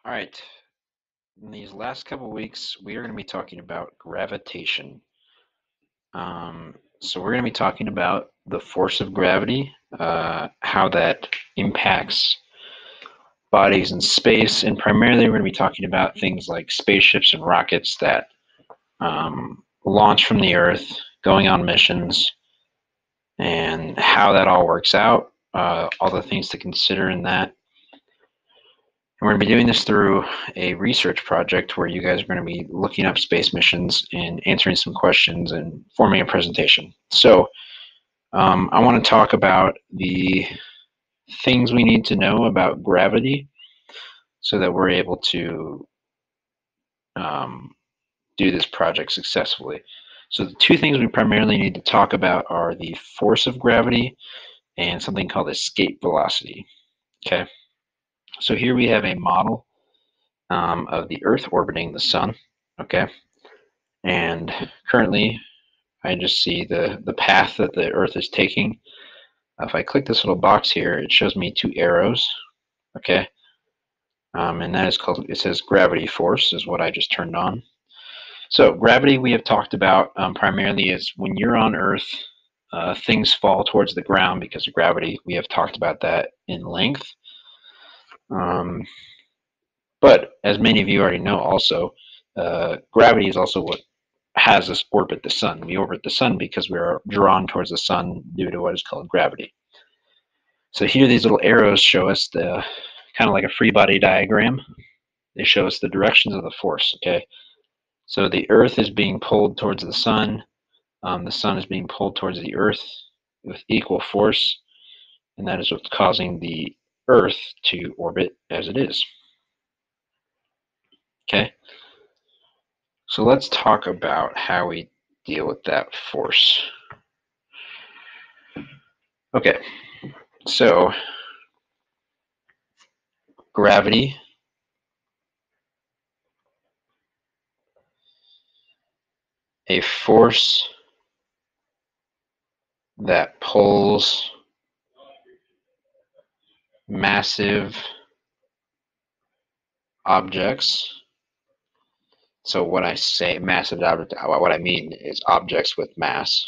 All right. In these last couple weeks, we are going to be talking about gravitation. So we're going to be talking about the force of gravity, how that impacts bodies in space, and primarily we're going to be talking about things like spaceships and rockets that launch from the Earth, going on missions, and how that all works out, all the things to consider in that. And we're going to be doing this through a research project where you guys are going to be looking up space missions and answering some questions and forming a presentation. So I want to talk about the things we need to know about gravity so that we're able to do this project successfully. So the two things we primarily need to talk about are the force of gravity and something called escape velocity. Okay, so here we have a model of the Earth orbiting the sun. Okay, and currently I just see the path that the Earth is taking. If I click this little box here, it shows me two arrows. Okay, and that is called, it says gravity force is what I just turned on. So gravity we have talked about primarily is when you're on Earth, things fall towards the ground because of gravity. We have talked about that in length. But as many of you already know also, gravity is also what has us orbit the sun. We orbit the sun because we are drawn towards the sun due to what is called gravity. So here these little arrows show us the kind of like a free body diagram. They show us the directions of the force, okay? So the Earth is being pulled towards the sun is being pulled towards the Earth with equal force, and that is what's causing the Earth to orbit as it is. Okay, so let's talk about how we deal with that force. Okay, so gravity a force that pulls massive objects. So when I say massive object, what I mean is objects with mass.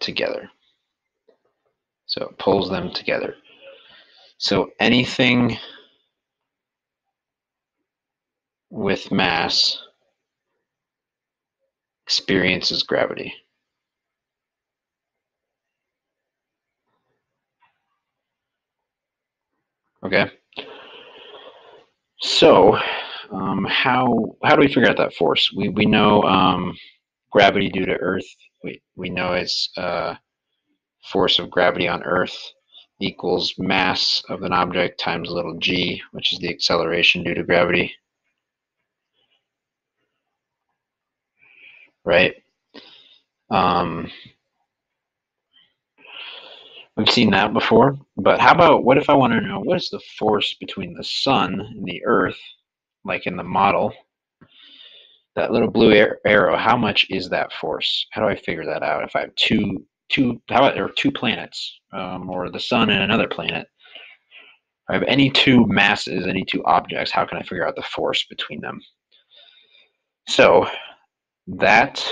Together. So it pulls them together. So anything with mass experiences gravity. Okay. So how do we figure out that force? We know gravity due to Earth. We know it's force of gravity on Earth equals mass of an object times little g, which is the acceleration due to gravity. Right? We've seen that before, but how about what if I want to know what is the force between the sun and the Earth, like in the model? That little blue arrow, how much is that force? How do I figure that out? If I have how about there are two planets, or the sun and another planet? If I have any two masses, any two objects, how can I figure out the force between them? So that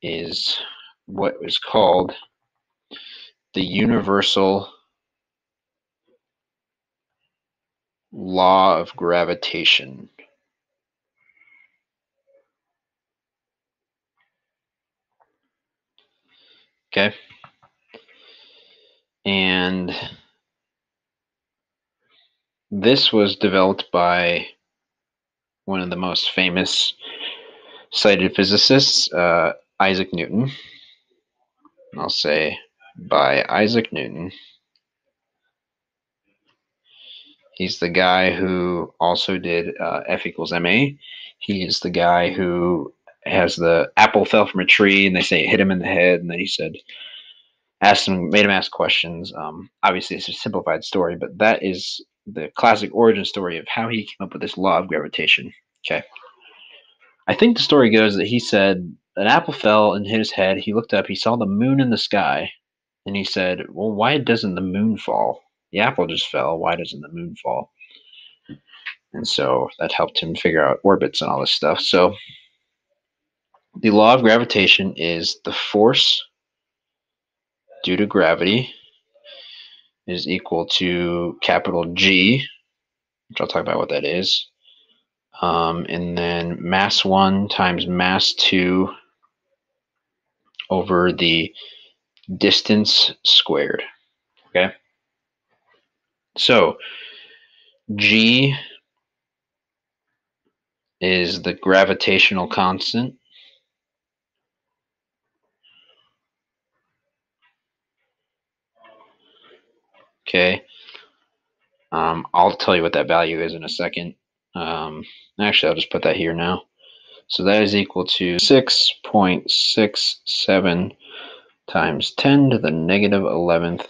is what is called the universal law of gravitation. Okay? And this was developed by one of the most famous cited physicists, Isaac Newton. I'll say by Isaac Newton. He's the guy who also did F equals ma. He is the guy who has the apple fell from a tree and they say it hit him in the head, and then he said, made him ask questions. Obviously, it's a simplified story, but that is the classic origin story of how he came up with this law of gravitation. Okay. I think the story goes that he said an apple fell and hit his head. He looked up, he saw the moon in the sky, And he said, well, why doesn't the moon fall? The apple just fell. Why doesn't the moon fall? And so that helped him figure out orbits and all this stuff. So the law of gravitation is the force due to gravity is equal to capital G, which I'll talk about what that is. And then mass 1 times mass 2 over the distance squared. Okay. So G is the gravitational constant. Okay. I'll tell you what that value is in a second. Actually, I'll just put that here now. So that is equal to 6.67 times 10 to the negative 11th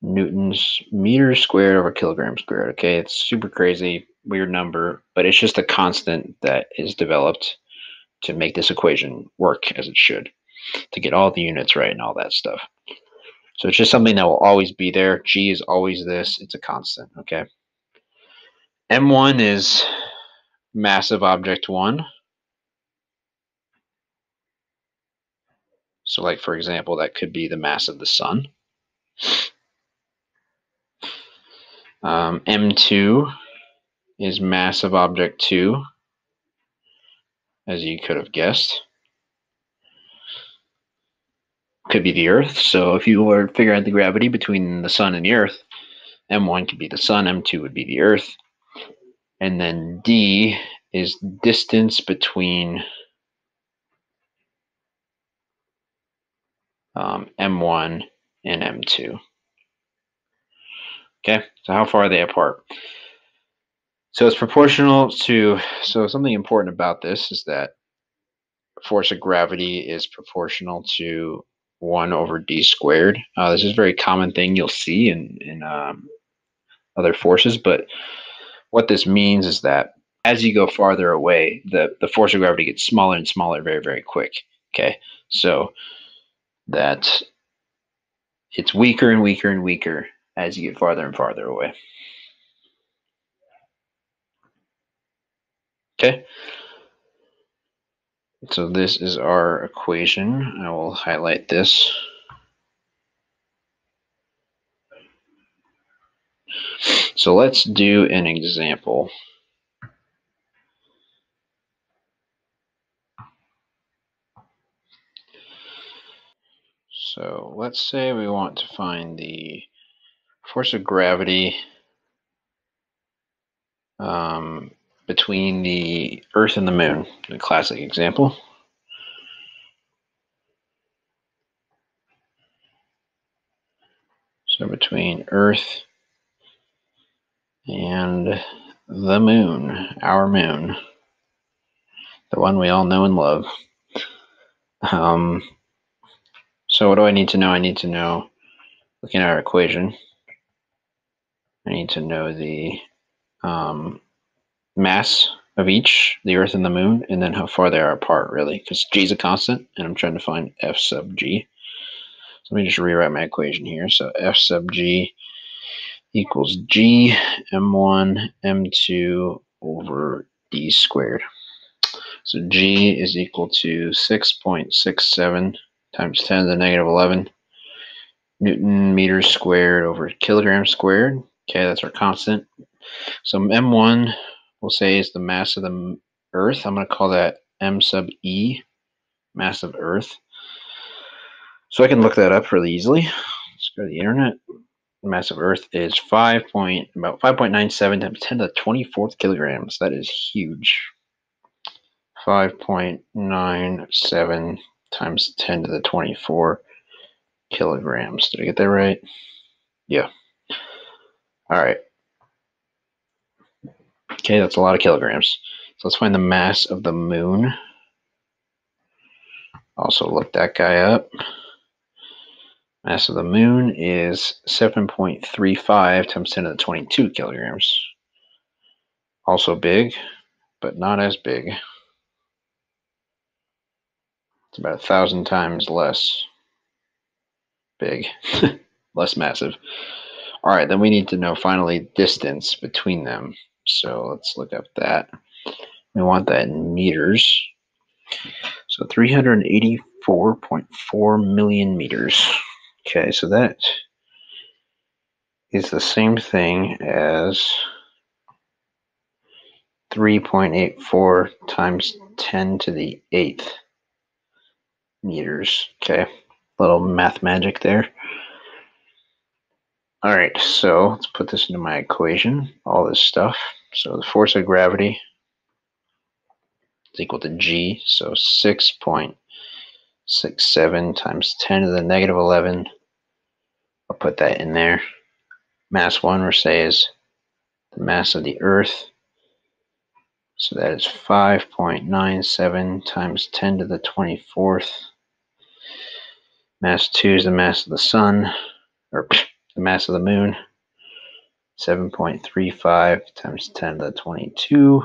newtons meters squared over kilograms squared. Okay, it's super crazy, weird number, but it's just a constant that is developed to make this equation work as it should, to get all the units right and all that stuff. So it's just something that will always be there. G is always this. It's a constant, okay? M1 is massive object 1. So like, for example, that could be the mass of the sun. M2 is massive object 2, as you could have guessed. Could be the Earth. So if you were to figure out the gravity between the sun and the Earth, M1 could be the sun, M2 would be the Earth. And then D is distance between M1 and M2. Okay, so how far are they apart? So it's proportional to, so something important about this is that force of gravity is proportional to 1 over d squared. This is a very common thing you'll see in other forces, but what this means is that as you go farther away, the force of gravity gets smaller and smaller very, very quick. Okay, so that it's weaker and weaker and weaker as you get farther and farther away. Okay, so this is our equation. I will highlight this. So let's do an example. So let's say we want to find the force of gravity between the Earth and the Moon, the classic example. So between Earth and the Moon, our Moon, the one we all know and love. So what do I need to know? I need to know, looking at our equation, I need to know the mass of each, the Earth and the Moon, and then how far they are apart, really, because G is a constant, and I'm trying to find F sub G. So let me just rewrite my equation here. So F sub G equals G M1 M2 over D squared. So G is equal to 6.67 times 10 to the negative 11 Newton meters squared over kilograms squared. Okay, that's our constant. So M1, we'll say, is the mass of the Earth. I'm going to call that M sub E, mass of Earth. So I can look that up really easily. Let's go to the internet. The mass of Earth is about 5.97 times 10 to the 24th kilograms. That is huge. 5.97 times 10 to the 24 kilograms. Did I get that right? Yeah. All right. Okay, that's a lot of kilograms. So let's find the mass of the Moon. Also look that guy up. Mass of the Moon is 7.35 times 10 to the 22 kilograms. Also big, but not as big. It's about 1,000 times less. big, less massive. All right, then we need to know finally distance between them. So let's look up that. We want that in meters. So 384.4 million meters. Okay, so that is the same thing as 3.84 times 10 to the 8th meters. Okay, little math magic there. All right, so let's put this into my equation, all this stuff. So the force of gravity is equal to G, so 6.67 times 10 to the negative 11. I'll put that in there. Mass 1, we'll say, is the mass of the Earth. So that is 5.97 times 10 to the 24th. Mass 2 is the mass of the Sun, or the mass of the Moon. 7.35 times 10 to the 22.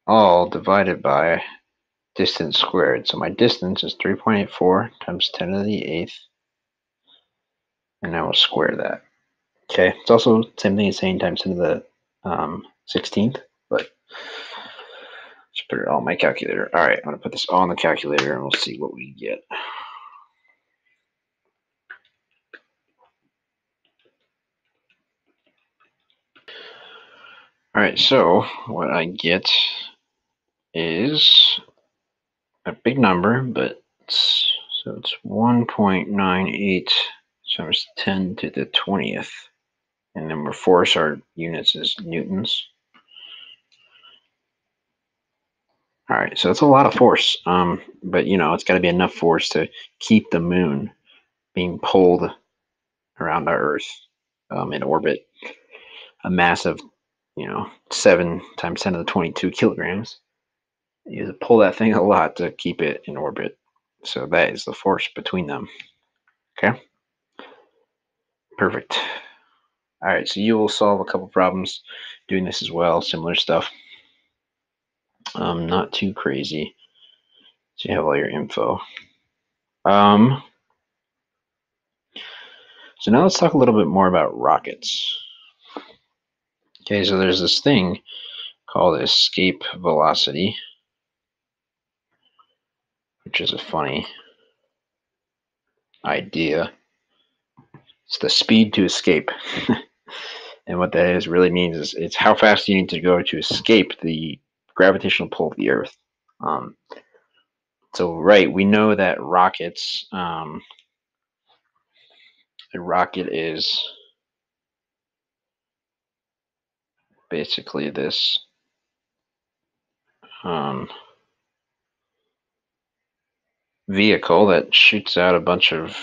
All divided by distance squared. So my distance is 3.84 times 10 to the 8th. And I will square that. Okay, it's also the same thing as saying times 10 to the 16th, but just put it all in my calculator. All right, I'm going to put this all in the calculator and we'll see what we get. All right, so what I get is a big number, but it's 1.98 times 10 to the 20th. And then we're force, our units is newtons. All right, so it's a lot of force, but it's got to be enough force to keep the moon being pulled around our Earth in orbit. A massive, 7 times 10 to the 22 kilograms. You have to pull that thing a lot to keep it in orbit. So that is the force between them. Okay, perfect. All right, so you will solve a couple problems doing this as well, similar stuff. Not too crazy. So you have all your info. So now let's talk a little bit more about rockets. Okay, so there's this thing called escape velocity, which is a funny idea. It's the speed to escape. And what that is really means is it's how fast you need to go to escape the gravitational pull of the Earth. So right, we know that rockets, a rocket is basically this vehicle that shoots out a bunch of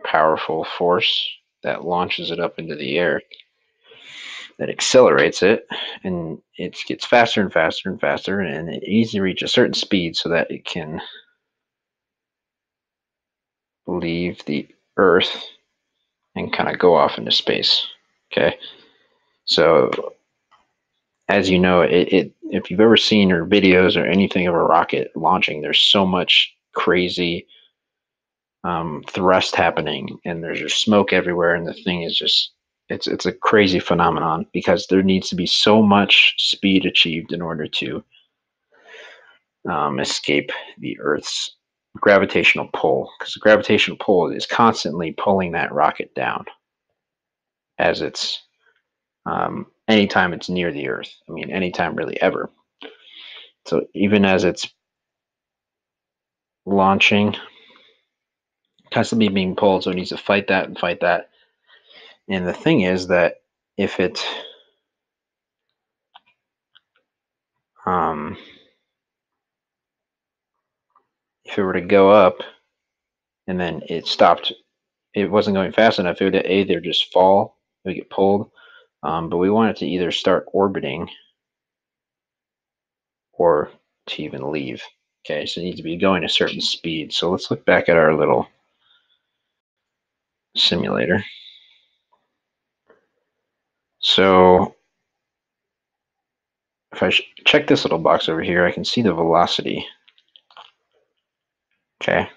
powerful force that launches it up into the air, that accelerates it, and it gets faster and faster and faster, and it needs to reach a certain speed so that it can leave the Earth and kind of go off into space. Okay, so as you know, if you've ever seen or videos or anything of a rocket launching, there's so much crazy thrust happening, and there's just smoke everywhere, and the thing is just it's a crazy phenomenon because there needs to be so much speed achieved in order to escape the Earth's gravitational pull, because the gravitational pull is constantly pulling that rocket down as it's anytime it's near the Earth. I mean, anytime really ever. So even as it's launching, constantly being pulled, so it needs to fight that and fight that. And the thing is that if it um, if it were to go up and then it stopped, it wasn't going fast enough, it would either just fall, it would get pulled, but we want it to either start orbiting or to even leave. Okay, so it needs to be going a certain speed. So let's look back at our little simulator. So if I check this little box over here, I can see the velocity. Okay,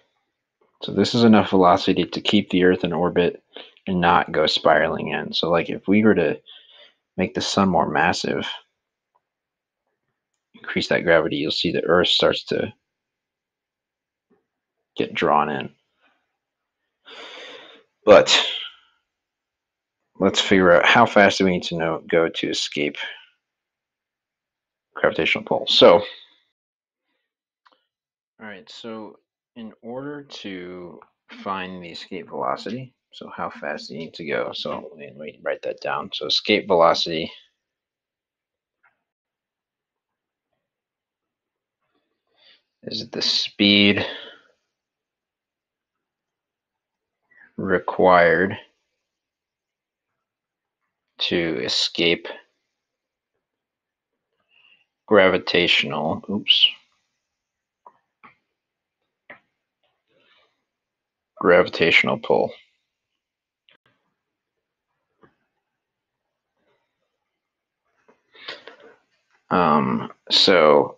so this is enough velocity to keep the Earth in orbit and not go spiraling in. So like if we were to make the sun more massive, increase that gravity, you'll see the Earth starts to get drawn in. But let's figure out how fast do we need to go to escape gravitational pull. So, all right, so in order to find the escape velocity, so how fast do you need to go? So let me write that down. So escape velocity is the speed required to escape gravitational pull. So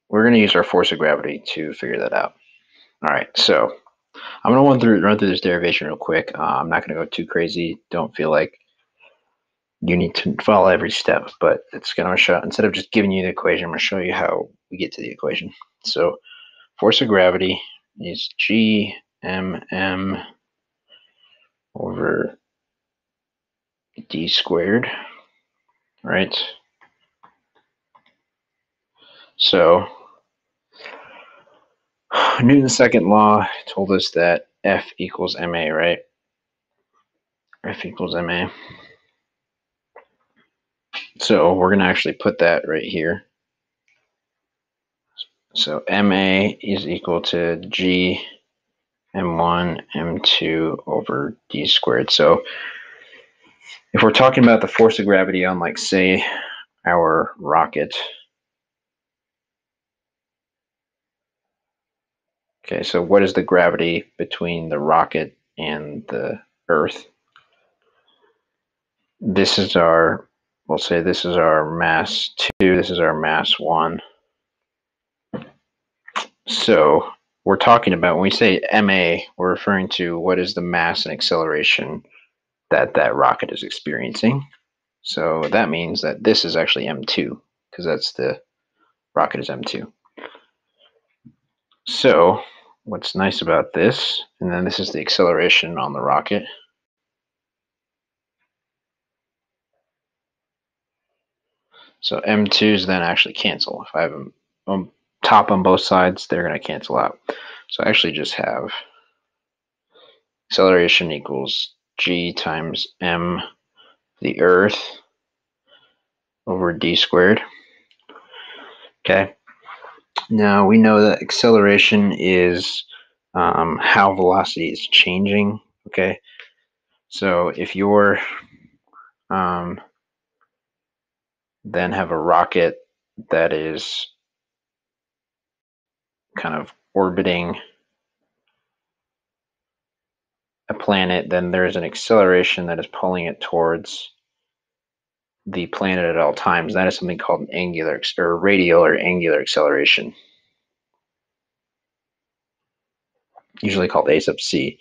we're going to use our force of gravity to figure that out. All right, so I'm going to run through this derivation real quick. I'm not going to go too crazy. Don't feel like you need to follow every step, but it's going to show, instead of just giving you the equation, I'm going to show you how we get to the equation. So force of gravity is Gmm over d squared, right? So Newton's second law told us that F equals ma, right? F equals ma. So we're going to actually put that right here. So ma is equal to g m1 m2 over d squared. So if we're talking about the force of gravity on, like, say, our rocket, okay, so what is the gravity between the rocket and the Earth? This is our, we'll say this is our mass 2, this is our mass 1. So we're talking about, when we say ma, we're referring to what is the mass and acceleration that that rocket is experiencing. So that means that this is actually m2, because that's the rocket is m2. So what's nice about this, and then this is the acceleration on the rocket. So m2's then actually cancel. If I have them on top on both sides, they're going to cancel out. So I actually just have acceleration equals g times m, the Earth, over d squared. Okay. Now we know that acceleration is how velocity is changing. Okay. So if you're then have a rocket that is kind of orbiting a planet, then there's an acceleration that is pulling it towards the planet at all times. That is something called an angular or radial or angular acceleration, usually called a sub c.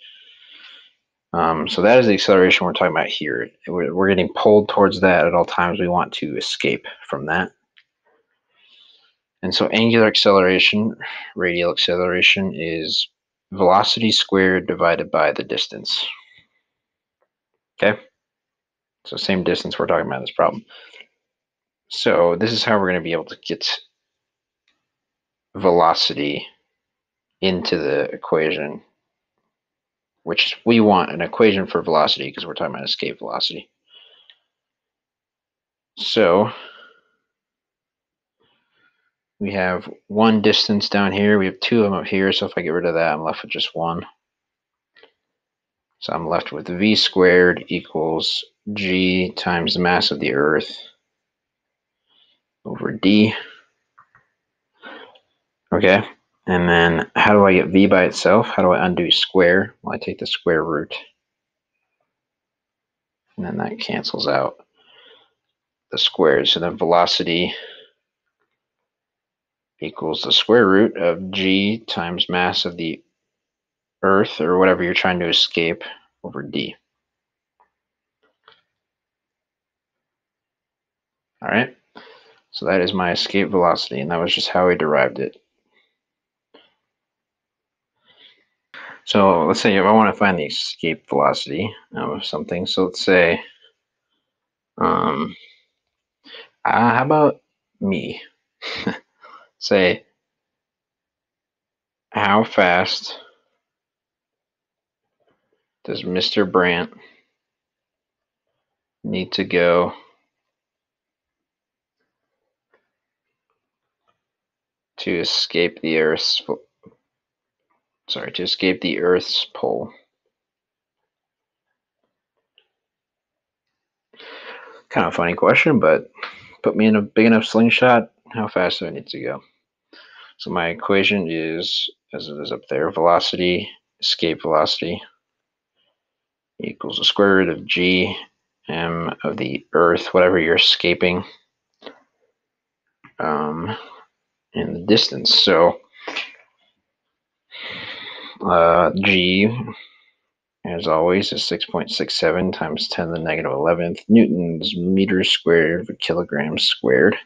So that is the acceleration we're talking about here. We're getting pulled towards that at all times. We want to escape from that. And so angular acceleration, radial acceleration, is velocity squared divided by the distance. Okay? So same distance we're talking about in this problem. So this is how we're going to be able to get velocity into the equation, which we want an equation for velocity because we're talking about escape velocity. So we have one distance down here. We have two of them up here. So if I get rid of that, I'm left with just one. So I'm left with v squared equals g times the mass of the Earth over d. Okay. And then how do I get v by itself? How do I undo square? Well, I take the square root. And then that cancels out the squares. So then velocity equals the square root of g times mass of the Earth, or whatever you're trying to escape, over d. All right, so that is my escape velocity, and that was just how we derived it. So let's say if I want to find the escape velocity of something, so let's say, how about me? Say, how fast does Mr. Brandt need to go to escape the Earth's pole? Kind of a funny question, but put me in a big enough slingshot, how fast do I need to go? So my equation is, as it is up there, velocity, escape velocity, equals the square root of g m of the Earth, whatever you're escaping, in the distance. So g, as always, is 6.67 times 10 to the negative 11th newtons meters squared per kilograms squared.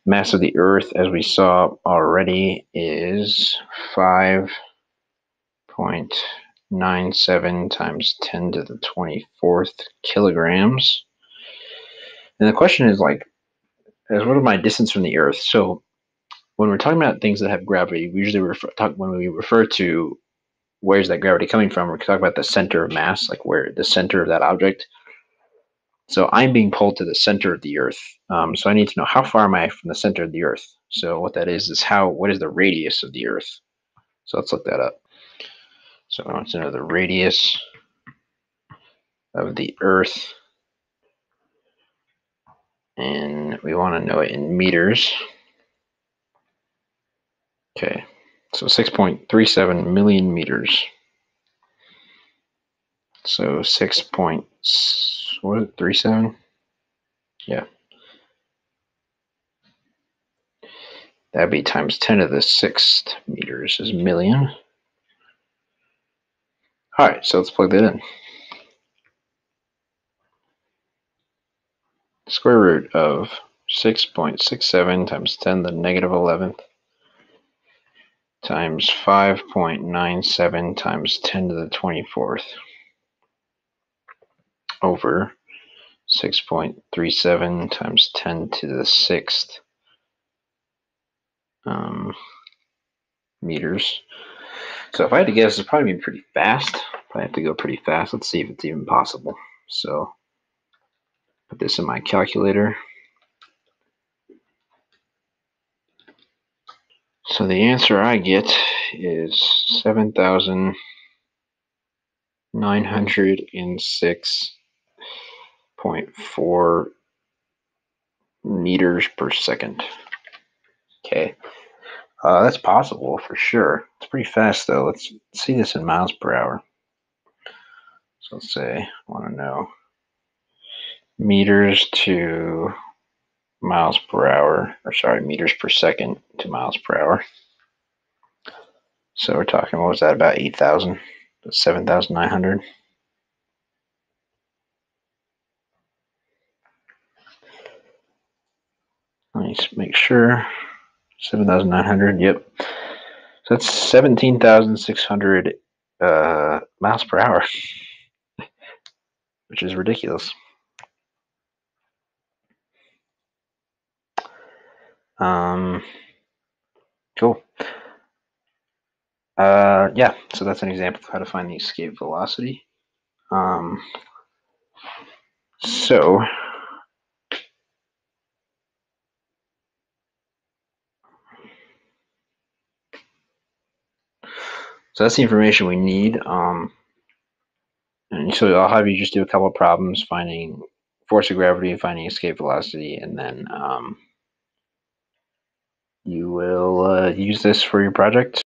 Mass of the Earth, as we saw already, is 5.97 times 10 to the 24th kilograms. And the question is, like, what is my distance from the Earth? So when we're talking about things that have gravity, we usually when we refer to where's that gravity coming from, we're talking about the center of mass, like where the center of that object. So I'm being pulled to the center of the Earth. So I need to know, how far am I from the center of the Earth? So what that is what is the radius of the Earth? So let's look that up. So I want to know the radius of the Earth, and we want to know it in meters. Okay, so 6.37 million meters. So 6.37? Yeah. That'd be times 10 to the 6th meters is million. All right, so let's plug that in. Square root of 6.67 times 10 to the negative 11th times 5.97 times 10 to the 24th over 6.37 times 10 to the 6th meters. So if I had to guess, it's probably be pretty fast. Probably have to go pretty fast. Let's see if it's even possible. So put this in my calculator. So the answer I get is 7,906.4 meters per second. Okay, that's possible for sure. It's pretty fast though. Let's see this in miles per hour. So let's say I want to know meters to miles per hour, or sorry, meters per second to miles per hour. So we're talking, what was that, about 8,000? 7,900. Let me make sure. 7,900, yep. So that's 17,600 miles per hour, which is ridiculous. Cool. Yeah, so that's an example of how to find the escape velocity. So that's the information we need. And so I'll have you just do a couple of problems finding force of gravity, finding escape velocity, and then you will use this for your project.